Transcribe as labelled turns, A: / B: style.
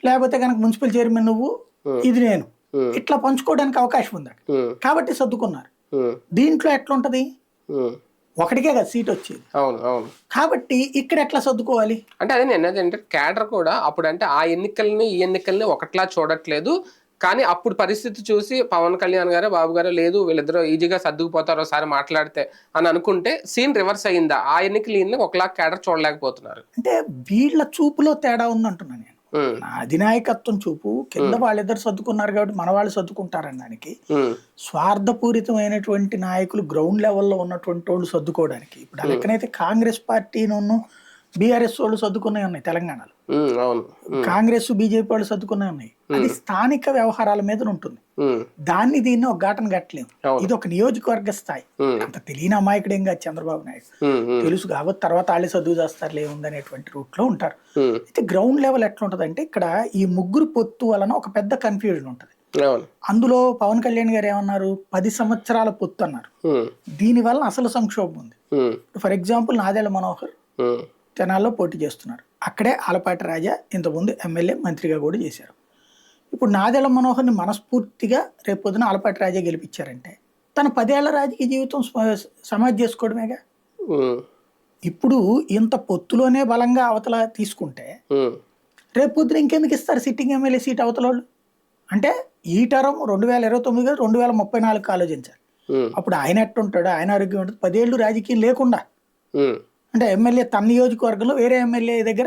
A: లేకపోతే కనుక municipal chairman నువ్వు, ఇది నేను, ఇట్లా పంచుకోవడానికి అవకాశం ఉంది కాబట్టి సర్దుకున్నారు. దీంట్లో ఎట్లుంటది, ఒకటికే కదా సీట్ వచ్చేది.
B: అవును అవును.
A: కాబట్టి ఇక్కడ ఎట్లా సర్దుకోవాలి
B: అంటే అదే నేను ఏంటంటే క్యాడర్ కూడా అప్పుడు అంటే ఆ ఎన్నికల్ని ఈ ఎన్నికల్ని ఒకట్లా చూడట్లేదు. కానీ అప్పుడు పరిస్థితి చూసి పవన్ కళ్యాణ్ గారు బాబు గారు లేదు వీళ్ళిద్దరూ ఈజీగా సర్దుకుపోతారు ఒకసారి మాట్లాడితే అని అనుకుంటే సీన్ రివర్స్ అయ్యిందా? ఆ ఎన్నికలు ఒకలా క్యాడర్ చూడలేకపోతున్నారు
A: అంటే వీళ్ళ చూపులో తేడా ఉందంటున్నా నేను. నా అధినాయకత్వం చూపు కింద వాళ్ళిద్దరు సర్దుకున్నారు కాబట్టి మన వాళ్ళు సర్దుకుంటారనడానికి, స్వార్థపూరితమైనటువంటి నాయకులు గ్రౌండ్ లెవెల్లో ఉన్నటువంటి వాళ్ళు సర్దుకోవడానికి. ఇప్పుడు ఆ లెక్కనైతే కాంగ్రెస్ పార్టీను బీఆర్ఎస్ వాళ్ళు సర్దుకునే ఉన్నాయి తెలంగాణలో, కాంగ్రెస్ బీజేపీ వాళ్ళు సర్దుకునే ఉన్నాయి. అది స్థానిక వ్యవహారాల మీద ఉంటుంది. దాన్ని దీన్ని ఒక ఘాటన కట్టలేము. ఇది ఒక నియోజకవర్గ స్థాయి. అంత తెలియని అమాయకుడు ఏం కాదు చంద్రబాబు నాయుడు, తెలుసు కాబట్టి తర్వాత వాళ్ళే సర్దుకు చేస్తారులే ఉందనేటువంటి రూట్ లో ఉంటారు. అయితే గ్రౌండ్ లెవెల్ ఎట్లా ఉంటది అంటే ఇక్కడ ఈ ముగ్గురు పొత్తు వలన ఒక పెద్ద కన్ఫ్యూజన్ ఉంటది. అందులో పవన్ కళ్యాణ్ గారు ఏమన్నారు, 10 సంవత్సరాల పొత్తు అన్నారు. దీని వల్ల అసలు సంక్షోభం ఉంది. ఫర్ ఎగ్జాంపుల్ నాదెళ్ల మనోహర్ తెనాల్లో పోటీ చేస్తున్నారు. అక్కడే ఆలపాటి రాజా ఇంతకుముందు ఎమ్మెల్యే మంత్రిగా కూడా చేశారు. ఇప్పుడు నాదెళ్ల మనోహర్ని మనస్ఫూర్తిగా రేపొద్దున ఆలపాటి రాజా గెలిపించారంటే తన 10 ఏళ్ల రాజకీయ జీవితం సమాధి చేసుకోవడమేగా. ఇప్పుడు ఇంత పొత్తులోనే బలంగా అవతల తీసుకుంటే రేపొద్దున ఇంకెందుకు ఇస్తారు సిట్టింగ్ ఎమ్మెల్యే సీట్ అవతల వాళ్ళు? అంటే ఈ టర్మ్ 2029 2034 ఆలోచించాలి. అప్పుడు ఆయన ఎట్టుంటాడు, ఆయన ఆరోగ్యం ఉంటుంది. 10 ఏళ్ళు రాజకీయం లేకుండా అంటే ఎమ్మెల్యే తన నియోజకవర్గంలో వేరే ఎమ్మెల్యే దగ్గర